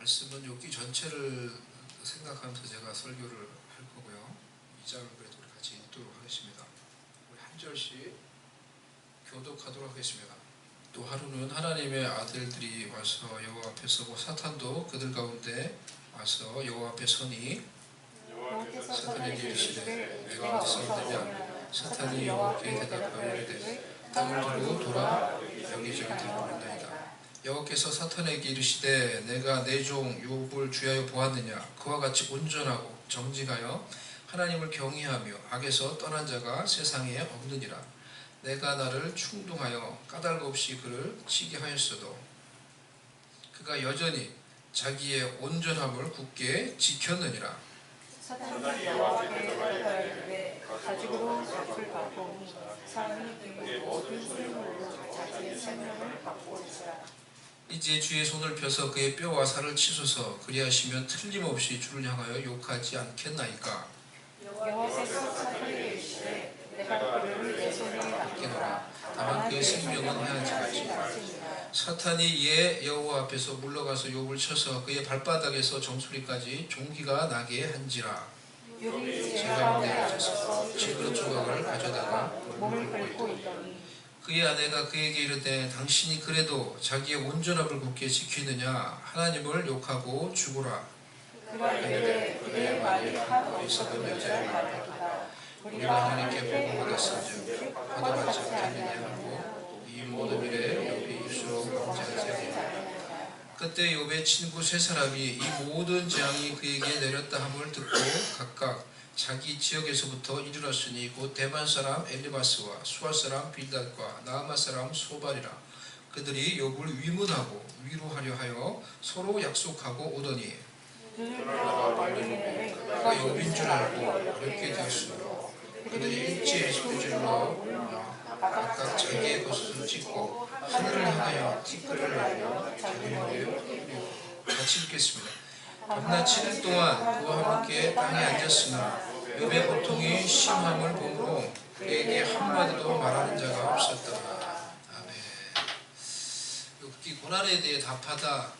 말씀은 욥기 전체를 생각하면서 제가 설교를 할 거고요. 2장을 그래도 우리 같이 읽도록 하겠습니다. 우리 한 절씩 교독하도록 하겠습니다. 또 하루는 하나님의 아들들이 와서 여호와 앞에 서고 사탄도 그들 가운데 와서 여호와 앞에 서니 사탄에게 이르시되 내가 어디서 얻느냐. 사탄이 여호와께 대답하여 이르되 땅을 두고 돌아 여기저기 들어오는다이다. 여호와께서 사탄에게 이르시되 내가 내 종 욥을 주야여 보았느냐. 그와 같이 온전하고 정직하여 하나님을 경외하며 악에서 떠난 자가 세상에 없느니라. 내가 나를 충동하여 까닭 없이 그를 치게 하였어도 그가 여전히 자기의 온전함을 굳게 지켰느니라. 사탄이 여호와께 대답하여 이르되 가죽으로 값을 받고 사람이 그 모든 생물로 자기의 생명을 받고 있으라. 이제 주의 손을 펴서 그의 뼈와 살을 치소서. 그리하시면 틀림없이 주를 향하여 욕하지 않겠나이까. 여호와께서 사탄에게 이르시되 내가 그를 내 손에 맡기노라. 다만 그의 생명은 해하지 말지니라. 사탄이 예 여호와 앞에서 물러가서 욥을 쳐서 그의 발바닥에서 정수리까지 종기가 나게 한지라. 욥이 제 제 가운데 가운데 앉아서 앉아서 질그릇 조각을 가져다가 몸을 긁고 있더니 그의 아내가 그에게 이르되 당신이 그래도 자기의 온전함을 굳게 지키느냐. 하나님을 욕하고 죽으라. 그가 이르되 그대의 말이 한 어리석은 여자의 말이다. 우리가 하나님께 복음받았은즉 화도하지 않겠느냐 하고 이 모든 일에 욥이 입술로 범죄하지. 그때 욥의 친구 세 사람이 이 모든 재앙이 그에게 내렸다 함을 듣고 각각 자기 지역에서부터 이르렀으니 곧 대만 사람 엘리바스와 수아 사람 빌닷과 나아마 사람 소발이라. 그들이 욥을 위문하고 위로하려 하여 서로 약속하고 오더니 그가 욥인 줄 알고 어렵게 되었으므로 그들이 일제히 소질러 각각 자기의 것을 찍고 하늘을 향하여 티끌을 날려 자기 머리에 뿌리고. 같이 읽겠습니다. 밤낮 7일 동안 그와 함께 땅에 앉았으나 욥의 고통이 심함을 보므로 그에게 한마디도 말하는 자가 없었더라. 아멘. 욥기 고난에 대해 답하다.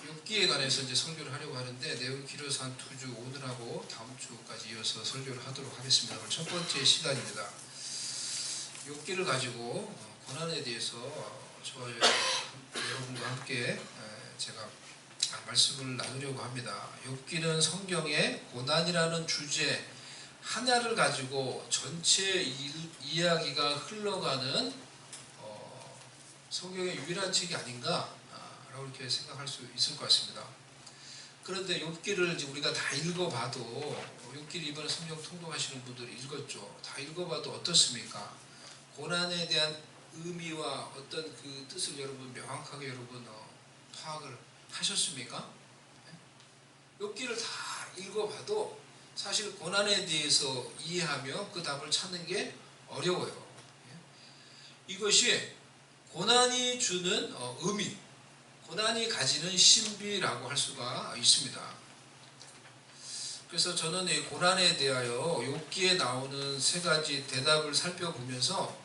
욥기에 관해서 이제 설교를 하려고 하는데 내용이 길어서 한 2주 오늘하고 다음 주까지 이어서 설교를 하도록 하겠습니다. 오늘 첫 번째 시간입니다. 욥기를 가지고 고난에 대해서 저와 여러분과 함께 제가 말씀을 나누려고 합니다. 욥기는 성경의 고난이라는 주제 하나를 가지고 전체 이야기가 흘러가는 성경의 유일한 책이 아닌가 라고 이렇게 생각할 수 있을 것 같습니다. 그런데 욥기를 이제 우리가 다 읽어봐도 욥기를 이번에 성경 통독하시는 분들이 읽었죠. 다 읽어봐도 어떻습니까? 고난에 대한 의미와 어떤 그 뜻을 여러분 명확하게 여러분 파악을 하셨습니까? 욥기를 다 읽어봐도 사실 고난에 대해서 이해하며 그 답을 찾는 게 어려워요. 이것이 고난이 주는 의미, 고난이 가지는 신비라고 할 수가 있습니다. 그래서 저는 이 고난에 대하여 욥기에 나오는 세 가지 대답을 살펴보면서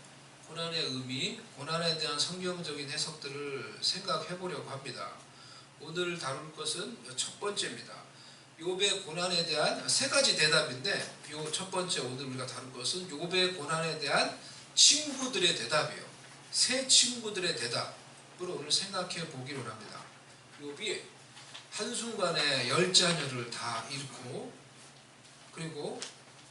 고난의 의미, 고난에 대한 성경적인 해석들을 생각해 보려고 합니다. 오늘 다룰 것은 첫 번째입니다. 욥의 고난에 대한 세 가지 대답인데 요 첫 번째 오늘 우리가 다룰 것은 욥의 고난에 대한 친구들의 대답이에요. 세 친구들의 대답으로 오늘 생각해 보기로 합니다. 욥이 한순간에 10자녀를 다 잃고 그리고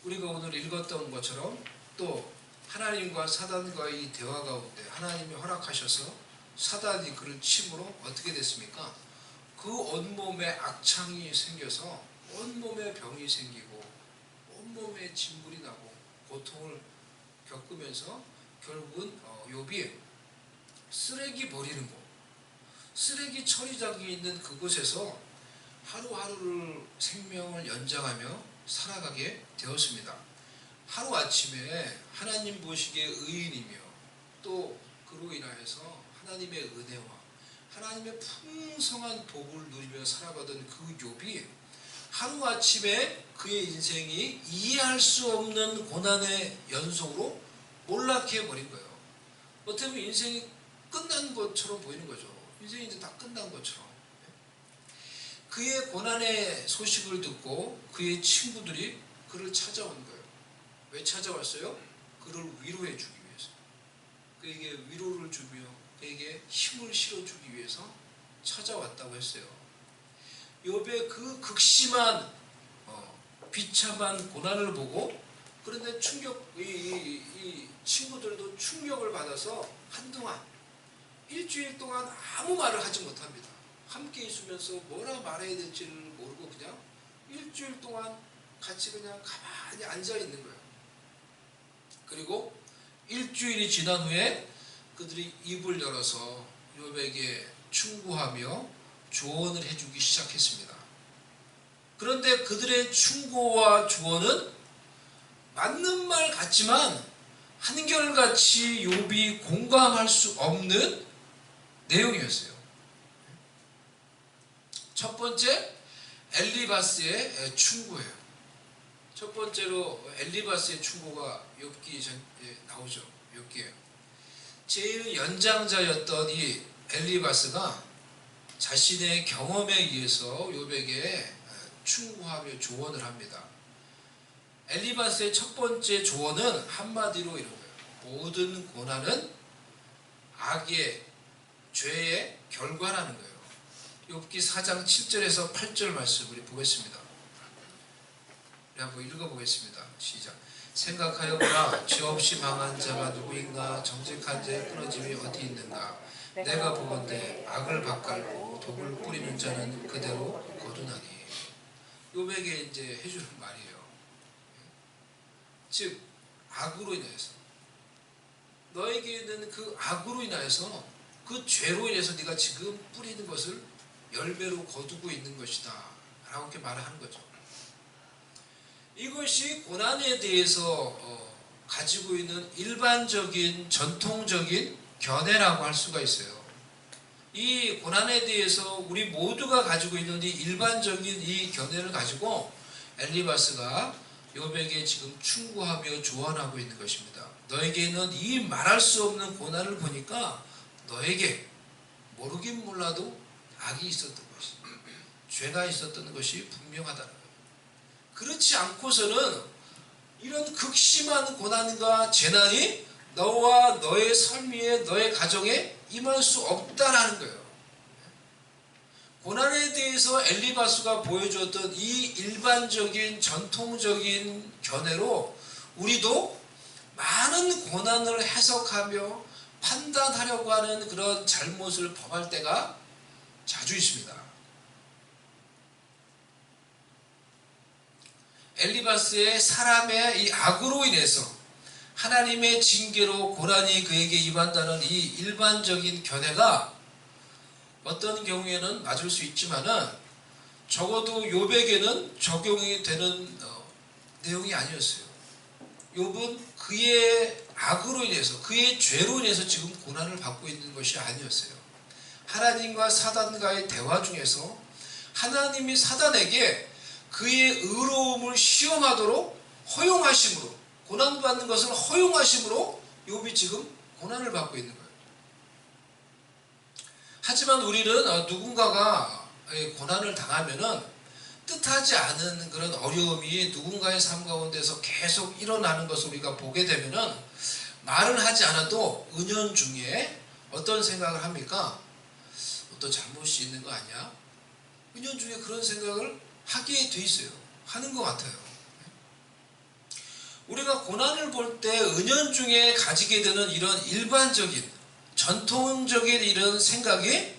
우리가 오늘 읽었던 것처럼 또 하나님과 사단과의 이 대화 가운데 하나님이 허락하셔서 사단이 그를 침으로 어떻게 됐습니까? 그 온몸에 악창이 생겨서 온몸에 병이 생기고 온몸에 진물이 나고 고통을 겪으면서 결국은 욥이 쓰레기 버리는 곳, 쓰레기 처리장이 있는 그곳에서 하루하루를 생명을 연장하며 살아가게 되었습니다. 하루아침에 하나님 보시기에 의인이며 또 그로 인하여서 하나님의 은혜와 하나님의 풍성한 복을 누리며 살아가던 그 욥이 하루아침에 그의 인생이 이해할 수 없는 고난의 연속으로 몰락해 버린 거예요. 어떻게 보면 인생이 끝난 것처럼 보이는 거죠. 인생이 이제 다 끝난 것처럼. 그의 고난의 소식을 듣고 그의 친구들이 그를 찾아온 거예요. 왜 찾아왔어요? 그를 위로해 주기 위해서. 그에게 위로를 주며 그에게 힘을 실어주기 위해서 찾아왔다고 했어요. 욥의 그 극심한 비참한 고난을 보고, 그런데 이 친구들도 충격을 받아서 한동안 일주일 동안 아무 말을 하지 못합니다. 함께 있으면서 뭐라 말해야 될지를 모르고 그냥 일주일 동안 같이 그냥 가만히 앉아 있는 거예요. 그리고 일주일이 지난 후에 그들이 입을 열어서 욥에게 충고하며 조언을 해주기 시작했습니다. 그런데 그들의 충고와 조언은 맞는 말 같지만 한결같이 욥이 공감할 수 없는 내용이었어요. 첫 번째, 엘리바스의 충고예요. 첫 번째로 엘리바스의 충고가 욥기에 나오죠. 욥기에. 제일 연장자였던 이 엘리바스가 자신의 경험에 의해서 욥에게 충고하며 조언을 합니다. 엘리바스의 첫 번째 조언은 한마디로 이런 거예요. 모든 고난은 악의, 죄의 결과라는 거예요. 욥기 4장 7절에서 8절 말씀 우리 보겠습니다. 우리 한번 읽어보겠습니다. 시작. 생각하여 보라. 죄 없이 망한 자가 누구인가? 정직한 자의 끊어짐이 어디 있는가? 내가 보건대 악을 밭갈고 독을 뿌리는 자는 그대로 거두나니. 욥에게 이제 해주는 말이에요. 즉 악으로 인해서, 너에게 있는 그 악으로 인해서, 그 죄로 인해서 네가 지금 뿌리는 것을 열매로 거두고 있는 것이다 라고 이렇게 말하는 거죠. 이것이 고난에 대해서 가지고 있는 일반적인 전통적인 견해라고 할 수가 있어요. 이 고난에 대해서 우리 모두가 가지고 있는 이 일반적인 이 견해를 가지고 엘리바스가 욥에게 지금 충고하며 조언하고 있는 것입니다. 너에게는 이 말할 수 없는 고난을 보니까 너에게 모르긴 몰라도 악이 있었던 것이, 죄가 있었던 것이 분명하다는 거예요. 그렇지 않고서는 이런 극심한 고난과 재난이 너와 너의 삶 위에, 너의 가정에 임할 수 없다라는 거예요. 고난에 대해서 엘리바스가 보여주었던 이 일반적인 전통적인 견해로 우리도 많은 고난을 해석하며 판단하려고 하는 그런 잘못을 범할 때가 자주 있습니다. 엘리바스의 사람의 이 악으로 인해서 하나님의 징계로 고난이 그에게 임한다는 이 일반적인 견해가 어떤 경우에는 맞을 수 있지만은 적어도 욥에게는 적용이 되는 내용이 아니었어요. 욥은 그의 악으로 인해서, 그의 죄로 인해서 지금 고난을 받고 있는 것이 아니었어요. 하나님과 사단과의 대화 중에서 하나님이 사단에게 그의 의로움을 시험하도록 허용하심으로, 고난받는 것을 허용하심으로 욥이 지금 고난을 받고 있는 거예요. 하지만 우리는 누군가가 고난을 당하면은 뜻하지 않은 그런 어려움이 누군가의 삶 가운데서 계속 일어나는 것을 우리가 보게 되면은 말을 하지 않아도 은연중에 어떤 생각을 합니까? 어떤 잘못이 있는 거 아니야? 은연중에 그런 생각을 하게 돼 있어요. 하는 것 같아요. 우리가 고난을 볼 때 은연중에 가지게 되는 이런 일반적인 전통적인 이런 생각이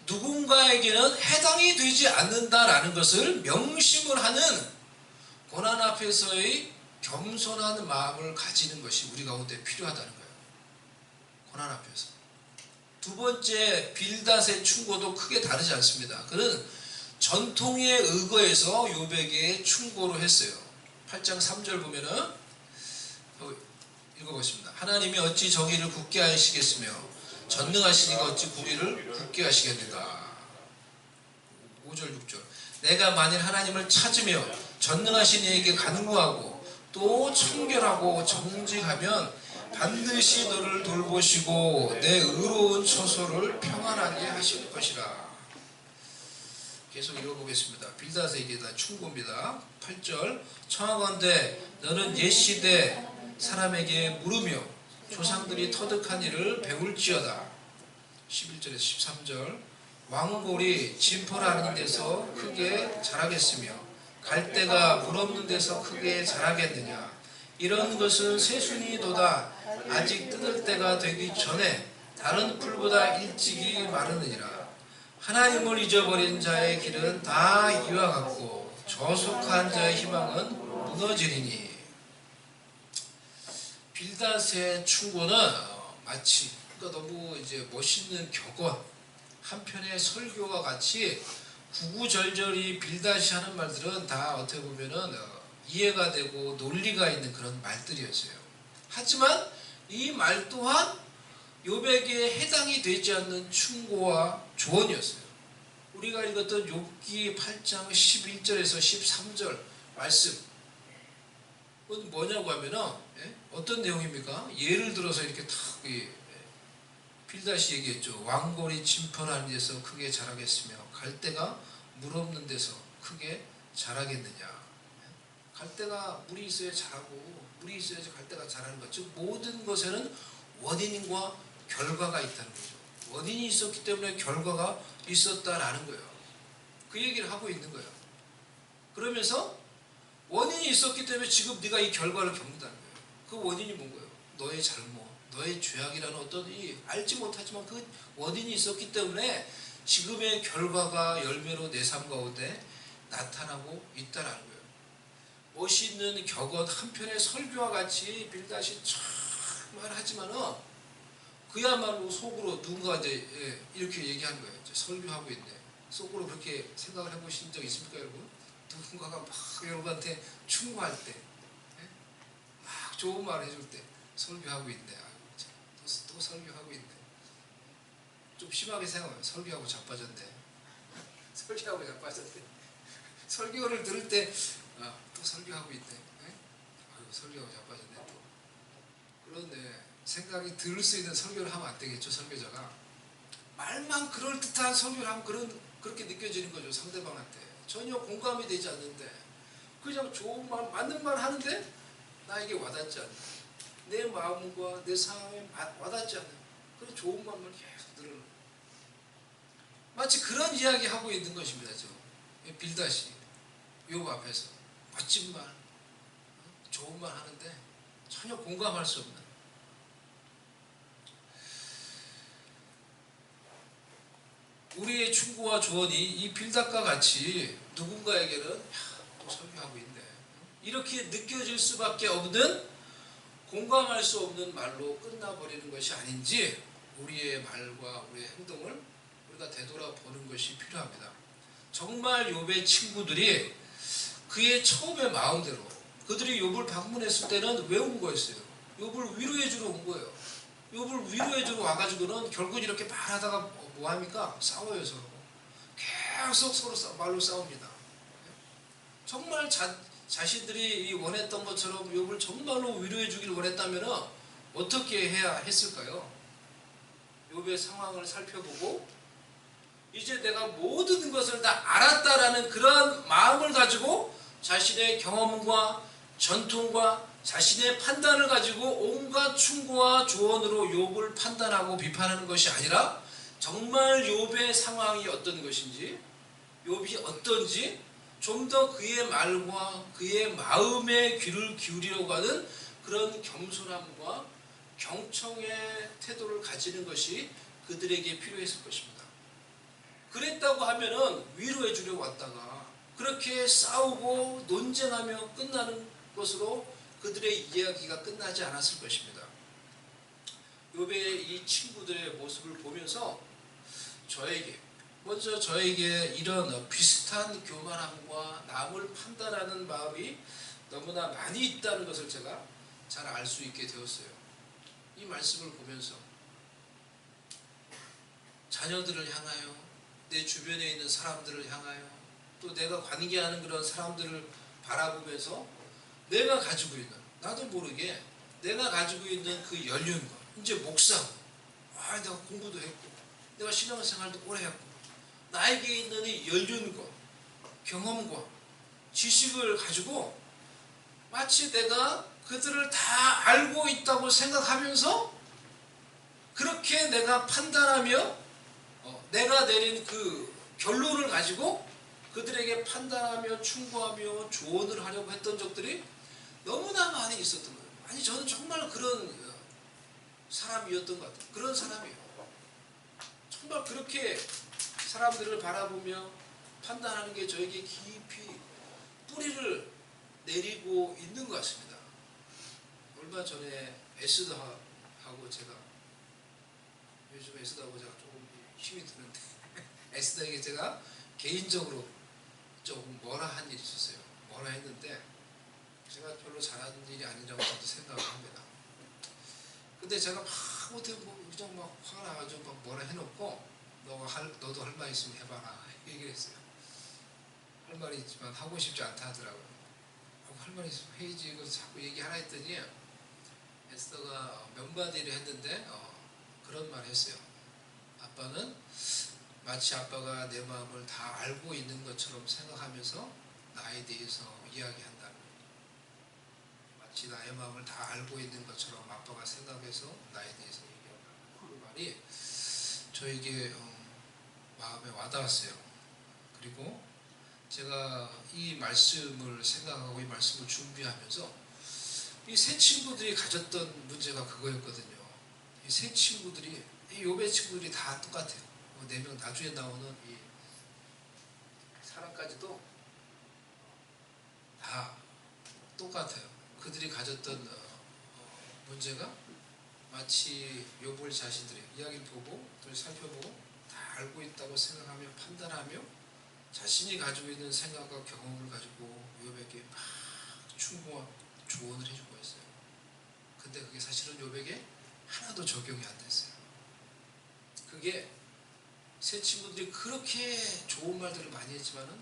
누군가에게는 해당이 되지 않는다라는 것을 명심을 하는 고난 앞에서의 겸손한 마음을 가지는 것이 우리 가운데 필요하다는 거예요. 고난 앞에서. 두 번째, 빌닷의 충고도 크게 다르지 않습니다. 그는 전통에 의거해서 욥에게 충고를 했어요. 8장 3절 보면은 읽어보겠습니다. 하나님이 어찌 정의를 굳게 하시겠으며 전능하시니가 어찌 공의를 굳게 하시겠는가. 5절 6절. 내가 만일 하나님을 찾으며 전능하신 이에게 간구하고 또 청결하고 정직하면 반드시 너를 돌보시고 내 의로운 처소를 평안하게 하실 것이라. 계속 읽어보겠습니다. 빌닷에게 다 충고입니다. 8절 청하건대 너는 옛시대 사람에게 물으며 조상들이 터득한 일을 배울지어다. 11절에서 13절 왕골이 진포라는 데서 크게 자라겠으며 갈대가 물 없는 데서 크게 자라겠느냐. 이런 것은 새순이도다 아직 뜯을 때가 되기 전에 다른 풀보다 일찍이 마르느니라. 하나님을 잊어버린 자의 길은 다 이와 같고 저속한 자의 희망은 무너지리니. 빌닷의 충고는 마치 그러니까 너무 이제 멋있는 격언 한편의 설교와 같이 구구절절히 빌닷이 하는 말들은 다 어떻게 보면은 이해가 되고 논리가 있는 그런 말들이었어요. 하지만 이 말 또한 욥에게 해당이 되지 않는 충고와 조언이었어요. 우리가 읽었던 욥기 8장 11절에서 13절 말씀 그건 뭐냐고 하면은 어떤 내용입니까? 예를 들어서 이렇게 탁 빌닷이 얘기했죠. 왕골이 진포하는 데서 크게 자라겠으며 갈대가 물 없는 데서 크게 자라겠느냐. 갈대가 물이 있어야 자라고 물이 있어야지 갈대가 자라는 것. 즉 모든 것에는 원인과 결과가 있다는 거죠. 원인이 있었기 때문에 결과가 있었다라는 거예요. 그 얘기를 하고 있는 거예요. 그러면서 원인이 있었기 때문에 지금 네가 이 결과를 겪는다는 거예요. 그 원인이 뭔가요? 너의 잘못, 너의 죄악이라는 어떤 이 알지 못하지만 그 원인이 있었기 때문에 지금의 결과가 열매로 내 삶 가운데 나타나고 있다라는 거예요. 멋있는 격언 한편의 설교와 같이 빌닷이 정말 하지만은 그야말로 속으로 누군가 이제 이렇게 얘기하는 거예요. 이제 설교하고 있네. 속으로 그렇게 생각을 해보신 적 있습니까, 여러분? 누군가가 막 여러분한테 충고할 때, 막 좋은 말 해줄 때 설교하고 있네. 또 설교하고 있네. 좀 심하게 생각해요. 설교하고 자빠졌네. 설교하고 자빠졌네. 설교를 들을 때 또 설교하고 있네. 아이고 설교하고 자빠졌네 또. 그런데 생각이 들을 수 있는 설교를 하면 안 되겠죠. 설교자가 말만 그럴듯한 설교를 하면 그렇게 느껴지는 거죠. 상대방한테 전혀 공감이 되지 않는데 그냥 좋은 말 맞는 말 하는데 나에게 와닿지 않는 내 마음과 내 상황에 와닿지 않는 그런 좋은 말만 계속 들으는 마치 그런 이야기 하고 있는 것입니다. 빌닷이 욥 앞에서 멋진 말 좋은 말 하는데 전혀 공감할 수 없는 우리의 충고와 조언이 이 빌닷과 같이 누군가에게는 또 설교하고 있네 이렇게 느껴질 수밖에 없는 공감할 수 없는 말로 끝나버리는 것이 아닌지 우리의 말과 우리의 행동을 우리가 되돌아보는 것이 필요합니다. 정말 욥의 친구들이 그의 처음의 마음대로 그들이 욥을 방문했을 때는 왜 온 거였어요? 욥을 위로해 주러 온 거예요. 욥을 위로해 주러 와가지고는 결국 이렇게 말하다가 뭐합니까? 싸워요. 서로 계속 서로 말로 싸웁니다. 정말 자신들이 원했던 것처럼 욥을 정말로 위로해 주기를 원했다면 어떻게 해야 했을까요? 욥의 상황을 살펴보고 이제 내가 모든 것을 다 알았다라는 그런 마음을 가지고 자신의 경험과 전통과 자신의 판단을 가지고 온갖 충고와 조언으로 욥을 판단하고 비판하는 것이 아니라 정말 욥의 상황이 어떤 것인지 욥이 어떤지 좀 더 그의 말과 그의 마음에 귀를 기울이려고 하는 그런 겸손함과 경청의 태도를 가지는 것이 그들에게 필요했을 것입니다. 그랬다고 하면은 위로해 주려고 왔다가 그렇게 싸우고 논쟁하며 끝나는 것으로 그들의 이야기가 끝나지 않았을 것입니다. 욥의 이 친구들의 모습을 보면서 먼저 저에게 이런 비슷한 교만함과 남을 판단하는 마음이 너무나 많이 있다는 것을 제가 잘 알 수 있게 되었어요. 이 말씀을 보면서 자녀들을 향하여 내 주변에 있는 사람들을 향하여 또 내가 관계하는 그런 사람들을 바라보면서 내가 가지고 있는 나도 모르게 내가 가지고 있는 그 연륜과 이제 목사고 내가 공부도 했고 내가 신앙생활도 오래 했고 나에게 있는 이 연륜과 경험과 지식을 가지고 마치 내가 그들을 다 알고 있다고 생각하면서 그렇게 내가 판단하며 내가 내린 그 결론을 가지고 그들에게 판단하며 충고하며 조언을 하려고 했던 적들이 너무나 많이 있었던 거예요. 아니 저는 정말 그런 사람이었던 것 같아요. 그런 사람이에요. 정말 그렇게 사람들을 바라보며 판단하는 게 저에게 깊이 뿌리를 내리고 있는 것 같습니다. 얼마 전에 에스더하고 제가 요즘 에스더하고 제가 조금 힘이 드는데 에스더에게 제가 개인적으로 조금 뭐라 한 일이 있었어요. 뭐라 했는데 제가 별로 잘하는 일이 아니라고 저도 생각을 합니다. 근데 제가 막 어떻게 그냥 막 화가 나가지고 막 뭐라 해놓고 너도 할 말 있으면 해봐라 얘기를 했어요. 할 말이 있지만 하고 싶지 않다 하더라고요. 할 말이 있으면 해야지. 그래서 자꾸 얘기하라 했더니 에스더가 면바디를 했는데 그런 말을 했어요. 아빠는 마치 아빠가 내 마음을 다 알고 있는 것처럼 생각하면서 나에 대해서 이야기한다는 거예요. 마치 나의 마음을 다 알고 있는 것처럼 아빠가 생각해서 나에 대해서 얘기한다. 그 말이 저에게 마음에 와닿았어요. 그리고 제가 이 말씀을 생각하고 이 말씀을 준비하면서 이 세 친구들이 가졌던 문제가 그거였거든요. 이 세 친구들이 이 욥의 친구들이 다 똑같아요. 4명 나중에 나오는 이 사람까지도 다 똑같아요. 그들이 가졌던 문제가 마치 욥을 자신들의 이야기를 보고 또 살펴보고 다 알고 있다고 생각하며 판단하며 자신이 가지고 있는 생각과 경험을 가지고 욥에게 막 충고와 조언을 해주고 있어요. 근데 그게 사실은 욥에게 하나도 적용이 안 됐어요. 그게 세 친구들이 그렇게 좋은 말들을 많이 했지만은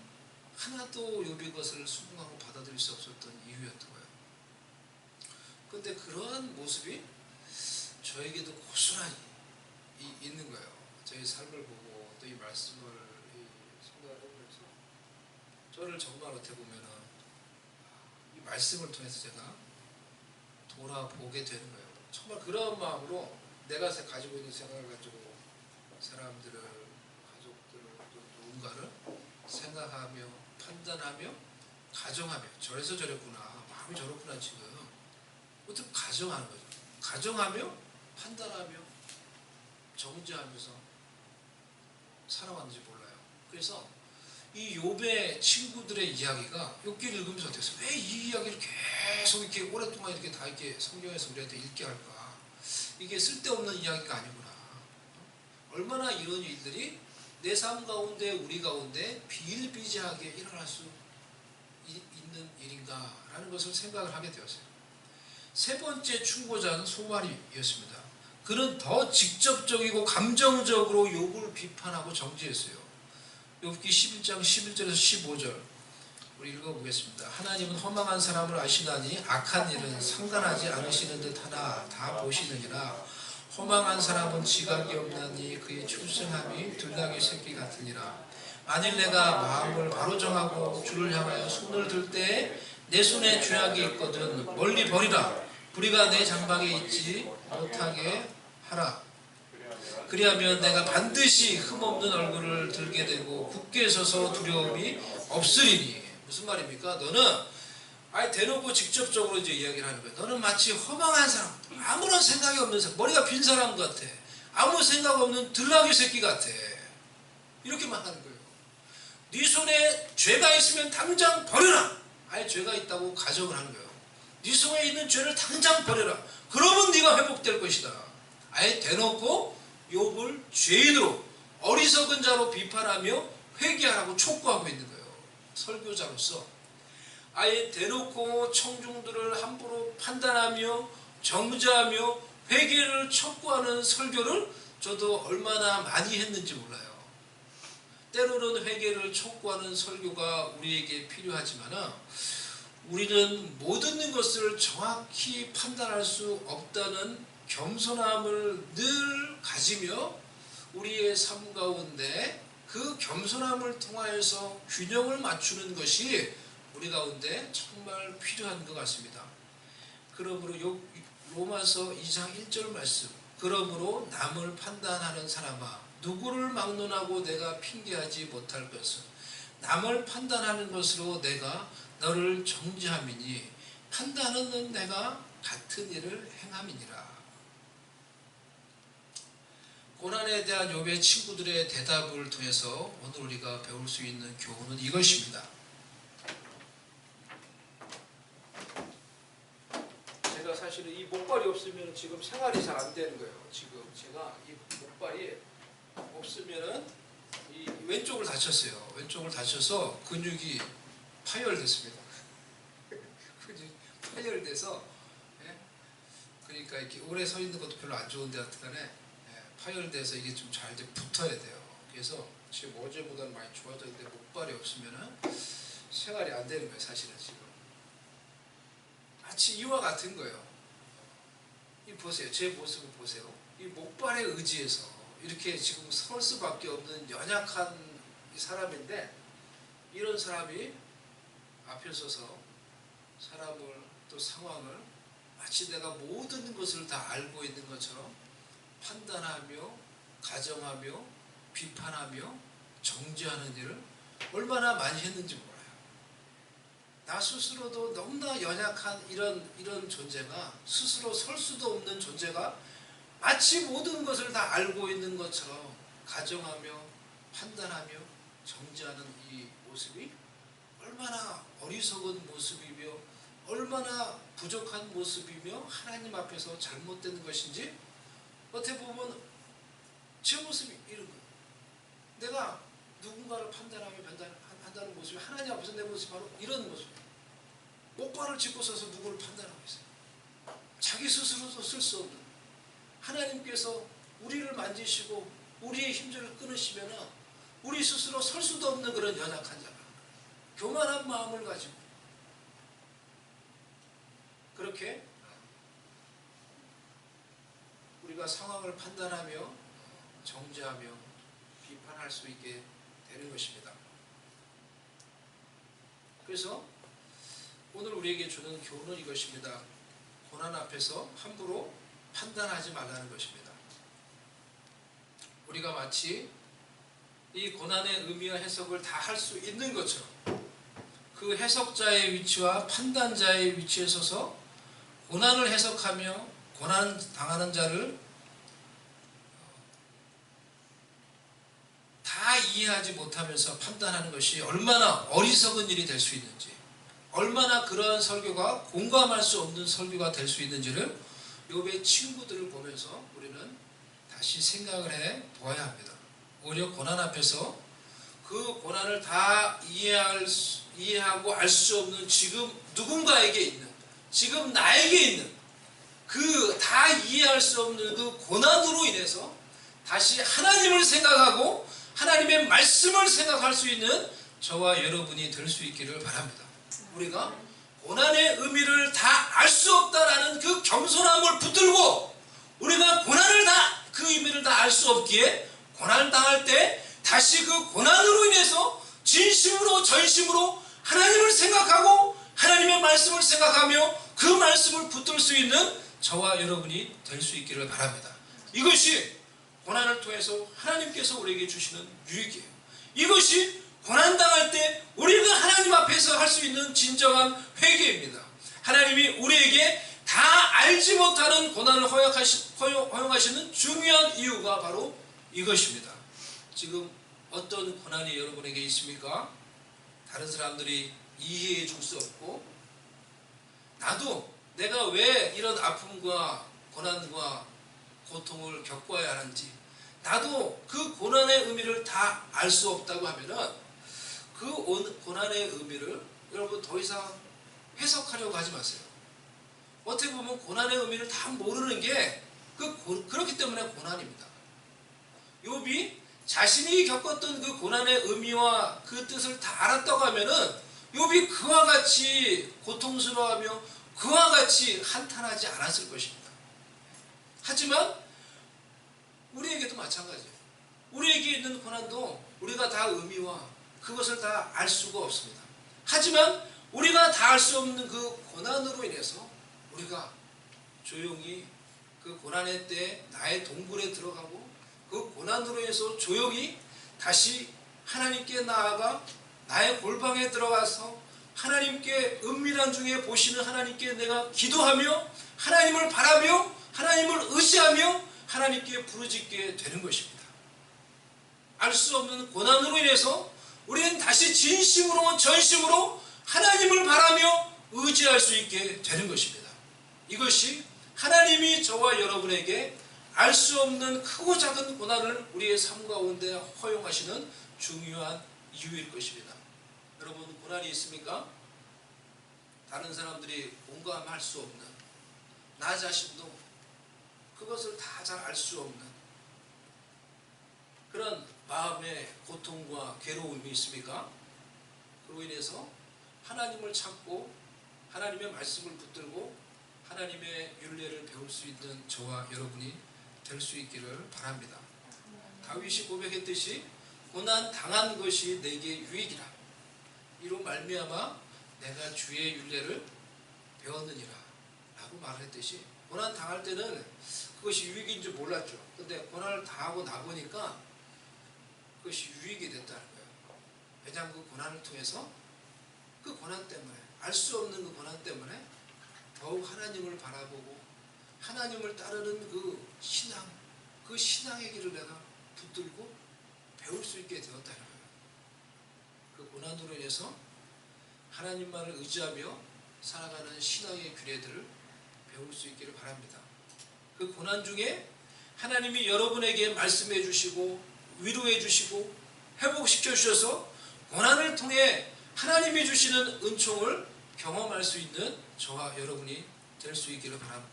하나도 욥의 것을 수긍하고 받아들일 수 없었던 이유였던 거예요. 근데 그러한 모습이 저에게도 고스란히 있는 거예요. 저희 삶을 보고 또 이 말씀을 생각을 해보면서 저를 정말 어떻게 보면은 이 말씀을 통해서 제가 돌아보게 되는 거예요. 정말 그런 마음으로 내가 가지고 있는 생각을 가지고 사람들을, 가족들을, 또 누군가를 생각하며 판단하며 가정하며 저래서 저랬구나, 마음이 저렇구나 지금 어떻게 가정하는 거죠. 가정하며 판단하며 정죄하면서 살아왔는지 몰라요. 그래서 이 욥의 친구들의 이야기가 욥기를 읽으면서 어땠어요? 왜 이 이야기를 계속 이렇게 오랫동안 이렇게 다 이렇게 성경에서 우리한테 읽게 할까? 이게 쓸데없는 이야기가 아니구나. 얼마나 이런 일들이 내 삶 가운데 우리 가운데 비일비재하게 일어날 수 있는 일인가라는 것을 생각을 하게 되었어요. 세 번째 충고자는 소말이었습니다. 그는 더 직접적이고 감정적으로 욥을 비판하고 정죄했어요. 욥기 11장 11절에서 15절 우리 읽어보겠습니다. 하나님은 허망한 사람을 아시나니 악한 일은 상관하지 않으시는 듯 하나 다 보시느니라. 허망한 사람은 지각이 없나니 그의 출생함이 들나귀 새끼 같으니라. 만일 내가 마음을 바로 정하고 주를 향하여 손을 들 때에 내 손에 죄악이 있거든 멀리 버리라. 불의가 내 장막에 있지 못하게 하라. 그리하면 내가 반드시 흠없는 얼굴을 들게 되고 굳게 서서 두려움이 없으리니. 무슨 말입니까? 너는 대놓고 직접적으로 이제 이야기를 하는 거예요. 너는 마치 허망한 사람, 아무런 생각이 없는 사람, 머리가 빈 사람 같아. 아무 생각 없는 들나귀 새끼 같아. 이렇게만 하는 거예요. 네 손에 죄가 있으면 당장 버려라. 죄가 있다고 가정을 하는 거예요. 네 손에 있는 죄를 당장 버려라. 그러면 네가 회복될 것이다. 대놓고 욥을 죄인으로 어리석은 자로 비판하며 회개하라고 촉구하고 있는 거예요. 설교자로서 대놓고 청중들을 함부로 판단하며 정죄하며 회개를 촉구하는 설교를 저도 얼마나 많이 했는지 몰라요. 때로는 회개를 촉구하는 설교가 우리에게 필요하지만 우리는 못 듣는 것을 정확히 판단할 수 없다는 겸손함을 늘 가지며 우리의 삶 가운데 그 겸손함을 통하여서 균형을 맞추는 것이 우리 가운데 정말 필요한 것 같습니다. 그러므로 로마서 2장 1절 말씀, 그러므로 남을 판단하는 사람아 누구를 막론하고 내가 핑계하지 못할 것은 남을 판단하는 것으로 내가 너를 정죄함이니 판단하는 내가 같은 일을 행함이니라. 고난에 대한 욥의 친구들의 대답을 통해서 오늘 우리가 배울 수 있는 교훈은 이것입니다. 제가 사실은 이 목발이 없으면 지금 생활이 잘 안 되는 거예요. 지금 제가 이 목발이 없으면은 이 왼쪽을 다쳤어요. 왼쪽을 다쳐서 근육이 파열됐습니다. 근육이 파열돼서, 예? 그러니까 이렇게 오래 서 있는 것도 별로 안 좋은데 하여튼간에 파열돼서 이게 좀 잘 붙어야 돼요. 그래서 지금 어제보다는 많이 좋아졌는데 목발이 없으면은 생활이 안 되는 거예요. 사실은 지금 마치 이와 같은 거예요. 이 보세요. 제 모습을 보세요. 이 목발에 의지해서 이렇게 지금 설 수밖에 없는 연약한 사람인데, 이런 사람이 앞에 서서 사람을 또 상황을 마치 내가 모든 것을 다 알고 있는 것처럼 판단하며 가정하며 비판하며 정죄하는 일을 얼마나 많이 했는지 몰라요. 나 스스로도 너무나 연약한 이런 존재가, 스스로 설 수도 없는 존재가 마치 모든 것을 다 알고 있는 것처럼 가정하며 판단하며 정죄하는 이 모습이 얼마나 어리석은 모습이며 얼마나 부족한 모습이며 하나님 앞에서 잘못된 것인지 어떻게 보면 제 모습이 이런 거예요. 내가 누군가를 판단하며 판단한다는 모습이 하나님 앞에서 내 모습이 바로 이런 모습이에요. 목발을 짚고 서서 누구를 판단하고 있어요. 자기 스스로도 쓸 수 없는, 하나님께서 우리를 만지시고 우리의 힘줄을 끊으시면 우리 스스로 설 수도 없는 그런 연약한 자가 교만한 마음을 가지고 그렇게 우리가 상황을 판단하며 정죄하며 비판할 수 있게 되는 것입니다. 그래서 오늘 우리에게 주는 교훈은 이것입니다. 고난 앞에서 함부로 판단하지 말라는 것입니다. 우리가 마치 이 고난의 의미와 해석을 다 할 수 있는 것처럼 그 해석자의 위치와 판단자의 위치에 서서 고난을 해석하며 고난 당하는 자를 다 이해하지 못하면서 판단하는 것이 얼마나 어리석은 일이 될 수 있는지, 얼마나 그러한 설교가 공감할 수 없는 설교가 될 수 있는지를 욥의 친구들을 보면서 우리는 다시 생각을 해 보아야 합니다. 오히려 고난 앞에서 그 고난을 다 이해하고 알 수 없는 지금 누군가에게 있는, 지금 나에게 있는 그 다 이해할 수 없는 그 고난으로 인해서 다시 하나님을 생각하고 하나님의 말씀을 생각할 수 있는 저와 여러분이 될 수 있기를 바랍니다. 우리가 고난의 의미를 다 알 수 없다라는 그 겸손함을 붙들고 우리가 고난을 다 그 의미를 다 알 수 없기에 고난을 당할 때 다시 그 고난으로 인해서 진심으로 전심으로 하나님을 생각하고 하나님의 말씀을 생각하며 그 말씀을 붙들 수 있는 저와 여러분이 될 수 있기를 바랍니다. 이것이 고난을 통해서 하나님께서 우리에게 주시는 유익이에요. 이것이 고난당할 때 우리가 하나님 앞에서 할 수 있는 진정한 회개입니다. 하나님이 우리에게 다 알지 못하는 고난을 허용하시는 중요한 이유가 바로 이것입니다. 지금 어떤 고난이 여러분에게 있습니까? 다른 사람들이 이해해 줄 수 없고, 나도 내가 왜 이런 아픔과 고난과 고통을 겪어야 하는지, 나도 그 고난의 의미를 다 알 수 없다고 하면은 그 고난의 의미를 여러분 더 이상 해석하려고 하지 마세요. 어떻게 보면 고난의 의미를 다 모르는 게 그렇기 때문에 고난입니다. 욥이 자신이 겪었던 그 고난의 의미와 그 뜻을 다 알았다고 하면은 욥이 그와 같이 고통스러워하며 그와 같이 한탄하지 않았을 것입니다. 하지만 우리에게도 마찬가지예요. 우리에게 있는 고난도 우리가 다 의미와 그것을 다 알 수가 없습니다. 하지만 우리가 다 알 수 없는 그 고난으로 인해서 우리가 조용히 그 고난의 때에 나의 동굴에 들어가고 그 고난으로 인해서 조용히 다시 하나님께 나아가 나의 골방에 들어가서 하나님께 은밀한 중에 보시는 하나님께 내가 기도하며 하나님을 바라며 하나님을 의지하며 하나님께 부르짖게 되는 것입니다. 알 수 없는 고난으로 인해서 우리는 다시 진심으로 전심으로 하나님을 바라며 의지할 수 있게 되는 것입니다. 이것이 하나님이 저와 여러분에게 알 수 없는 크고 작은 고난을 우리의 삶 가운데 허용하시는 중요한 이유일 것입니다. 여러분, 고난이 있습니까? 다른 사람들이 공감할 수 없는, 나 자신도 그것을 다 잘 알 수 없는 그런 마음의 고통과 괴로움이 있습니까? 그로 인해서 하나님을 찾고 하나님의 말씀을 붙들고 하나님의 율례를 배울 수 있는 저와 여러분이 될 수 있기를 바랍니다. 다윗이 고백했듯이 고난 당한 것이 내게 유익이라. 이로 말미암아 내가 주의 율례를 배웠느니라 라고 말을 했듯이 고난 당할 때는 그것이 유익인 줄 몰랐죠. 근데 고난을 당하고 나보니까 그것이 유익이 됐다는 거예요. 왜냐하면 그 고난을 통해서 그 고난 때문에 알 수 없는 그 고난 때문에 더욱 하나님을 바라보고 하나님을 따르는 그 신앙, 그 신앙의 길을 내가 붙들고 배울 수 있게 되었다는 거예요. 그 고난으로 인해서 하나님만을 의지하며 살아가는 신앙의 규례들을 배울 수 있기를 바랍니다. 그 고난 중에 하나님이 여러분에게 말씀해 주시고 위로해 주시고 회복시켜 주셔서 고난을 통해 하나님이 주시는 은총을 경험할 수 있는 저와 여러분이 될 수 있기를 바랍니다.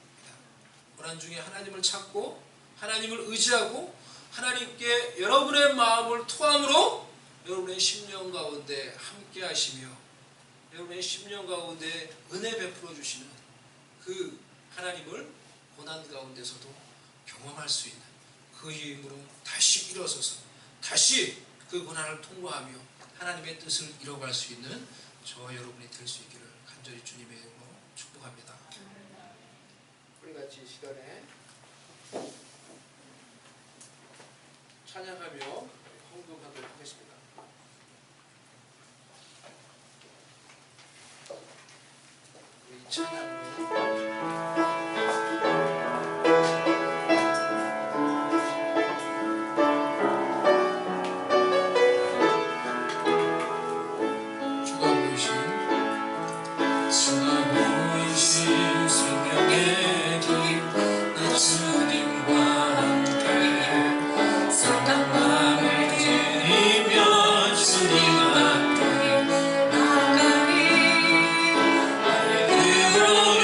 고난 중에 하나님을 찾고 하나님을 의지하고 하나님께 여러분의 마음을 토함으로 여러분의 심령 가운데 함께 하시며 여러분의 심령 가운데 은혜 베풀어 주시는 그 하나님을 고난 가운데서도 경험할 수 있는 그 힘으로 다시 일어서서 다시 그 고난을 통과하며 하나님의 뜻을 이뤄갈 수 있는 저와 여러분이 될 수 있기를 간절히 주님의 이름으로 축복합니다. 우리 같이 이 시간에 찬양하며 헌금하도록 하겠습니다. 우리 찬양으로 주님 앞에 나가니 나의 그로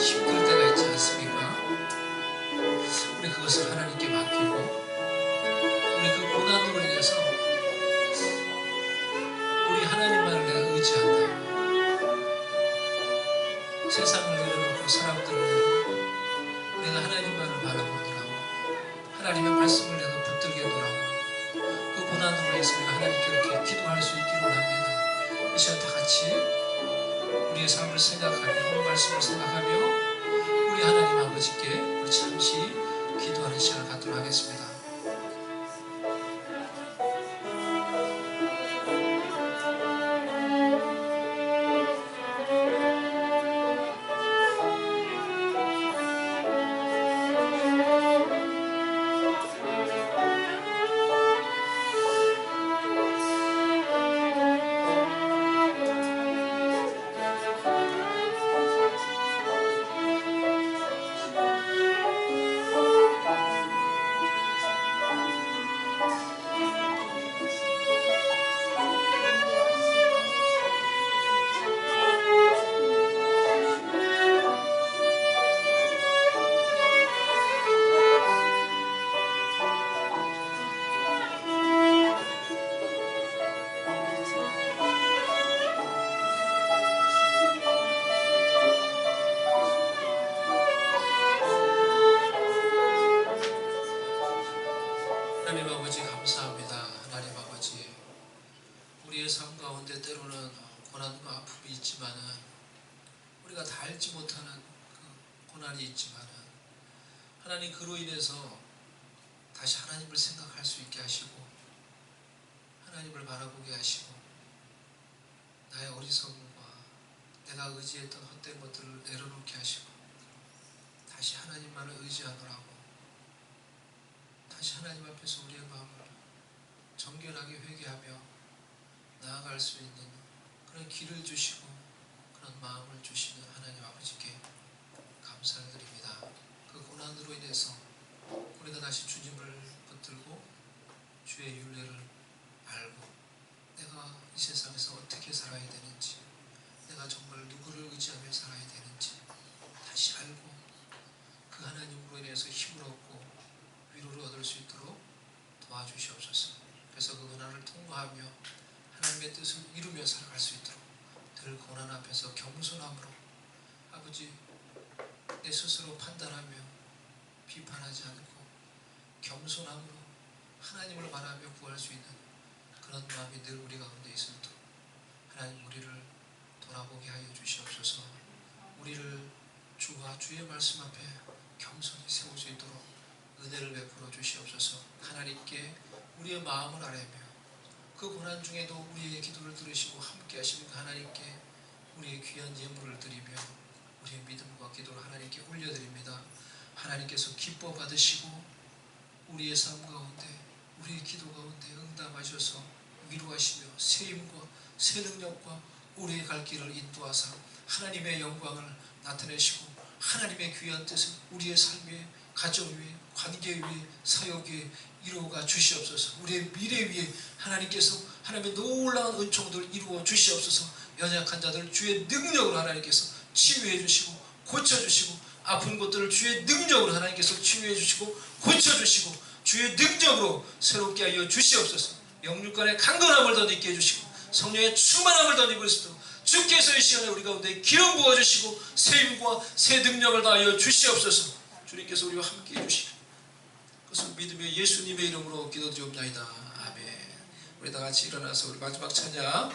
힘들 때가 있지 않습니까? 우리 그것을 하나님께 맡기고 우리 그 고난으로 인해서 우리 하나님만을 내가 의지한다. 세상을 내려놓고 사람들을 내려놓고 내가 하나님만을 바라보더라고. 하나님의 말씀을 내가 붙들게 놓으라고. 그 고난으로 인해서 내가 하나님께 이렇게 기도할 수 있기를 합니다. 이 시간 다 같이 우리의 삶을 생각하며 말씀을 생각하며 우리 하나님 아버지께 우리 잠시 기도하는 시간을 갖도록 하겠습니다. 하나님 아버지 감사합니다. 하나님 아버지 우리의 삶 가운데 때로는 고난과 아픔이 있지만은 우리가 다 알지 못하는 그 고난이 있지만은 하나님 그로 인해서 다시 하나님을 생각할 수 있게 하시고 하나님을 바라보게 하시고 나의 어리석음과 내가 의지했던 헛된 것들을 내려놓게 하시고 다시 하나님만을 의지하노라고 다시 하나님 앞에서 우리의 마음을 정결하게 회개하며 나아갈 수 있는 그런 길을 주시고 그런 마음을 주시는 하나님 아버지께 감사를 드립니다. 그 고난으로 인해서 우리가 다시 주님을 붙들고 주의 윤례를 알고 내가 이 세상에서 어떻게 살아야 되는지 내가 정말 누구를 의지하며 살아야 되는지 다시 알고 그 하나님으로 인해서 힘을 얻고 위로를 얻을 수 있도록 도와주시옵소서. 그래서 그 고난을 통과하며 하나님의 뜻을 이루며 살아갈 수 있도록 늘 고난 앞에서 겸손함으로 아버지 내 스스로 판단하며 비판하지 않고 겸손함으로 하나님을 바라며 구할 수 있는 그런 마음이 늘 우리 가운데 있도록 하나님 우리를 돌아보게 하여 주시옵소서. 우리를 주와 주의 말씀 앞에 겸손히 세울 수 있도록 은혜를 베풀어 주시옵소서. 하나님께 우리의 마음을 아뢰며 그 고난 중에도 우리의 기도를 들으시고 함께 하시는 그 하나님께 우리의 귀한 예물을 드리며 우리의 믿음과 기도를 하나님께 올려드립니다. 하나님께서 기뻐 받으시고 우리의 삶 가운데 우리의 기도 가운데 응답하셔서 위로하시며 새 힘과 새 능력과 우리의 갈 길을 인도하사 하나님의 영광을 나타내시고 하나님의 귀한 뜻을 우리의 삶에 가정 위에 관계 위에 사역 위에 이루어가 주시옵소서. 우리의 미래 위에 하나님께서 하나님의 놀라운 은총들을 이루어 주시옵소서. 연약한 자들을 주의 능력으로 하나님께서 치유해 주시고 고쳐주시고 아픈 곳들을 주의 능력으로 하나님께서 치유해 주시고 고쳐주시고 주의 능력으로 새롭게 하여 주시옵소서. 영육간의 강건함을 더 있게 해주시고 성령의 충만함을 더 입을 수도 주께서 이 시간에 우리 가운데 기름 부어주시고 새 힘과 새 능력을 다하여 주시옵소서. 주님께서 우리와 함께 해주시고 그것을 믿으며 예수님의 이름으로 기도드리옵나이다. 아멘. 우리 다 같이 일어나서 우리 마지막 찬양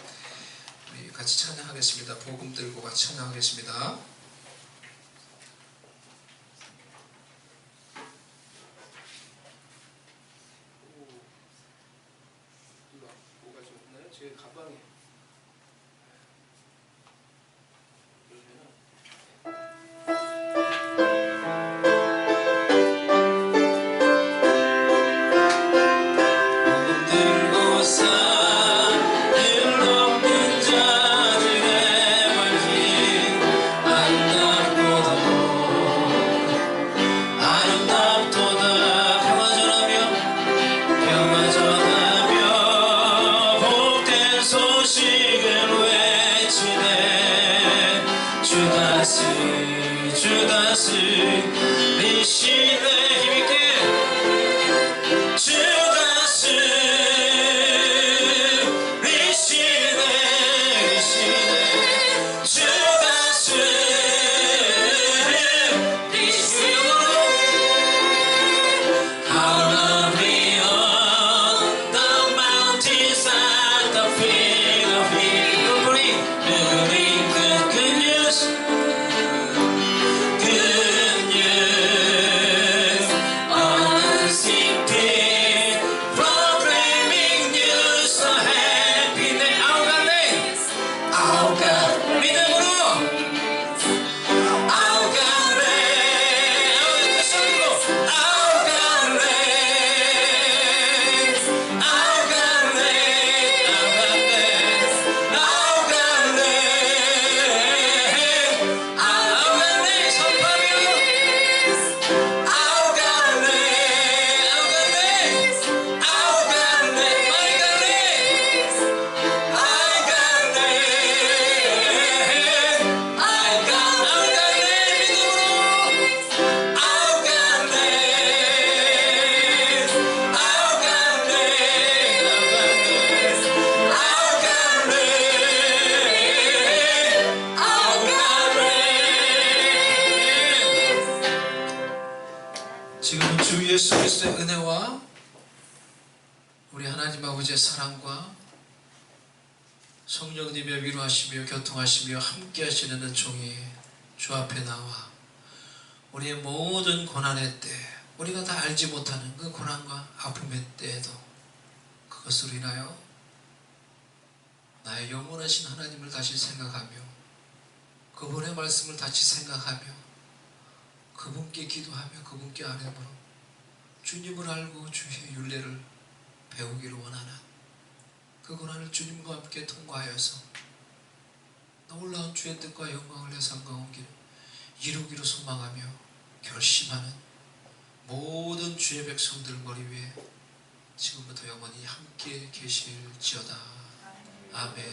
우리 같이 찬양하겠습니다. 복음 들고 같이 찬양하겠습니다. 뭐가 좀 없나요? 제 가방에 길 넘는 자들의 발길 주 다스리시네. 힘있게 주 다스리시네. 주 다스리시네. How lovely on the mountainside, the feet of victory, bringing good news, good news. Unseen peace, proclaiming news of happiness. Our God, 믿음으로. Our God reigns. Our God reigns. Our God reigns. Our God reigns. Our God reigns. 선포하며 Our God reigns. Our God reigns. My God reigns. My God reigns. My God reigns. 믿음으로 Our God reigns. Our God reigns. Our God reigns. Our God reigns. 지금은 주 예수 그리스도의 은혜와 우리 하나님 아버지의 사랑과 성령님의 위로하시며 교통하시며 함께 하시는 은총이 주 앞에 나와 우리의 모든 고난의 때, 우리가 다 알지 못하는 그 고난과 아픔의 때에도 그것으로 인하여 나의 영원하신 하나님을 다시 생각하며 그분의 말씀을 다시 생각하며 그분께 기도하며 그분께 아뢰므로 주님을 알고 주의 율례를 배우기를 원하는 그 고난을 주님과 함께 통과하여서 놀라운 주의 뜻과 영광을 내 삼가온 길 이루기로 소망하며 결심하는 모든 주의 백성들 머리 위에 지금부터 영원히 함께 계실지어다. 아멘.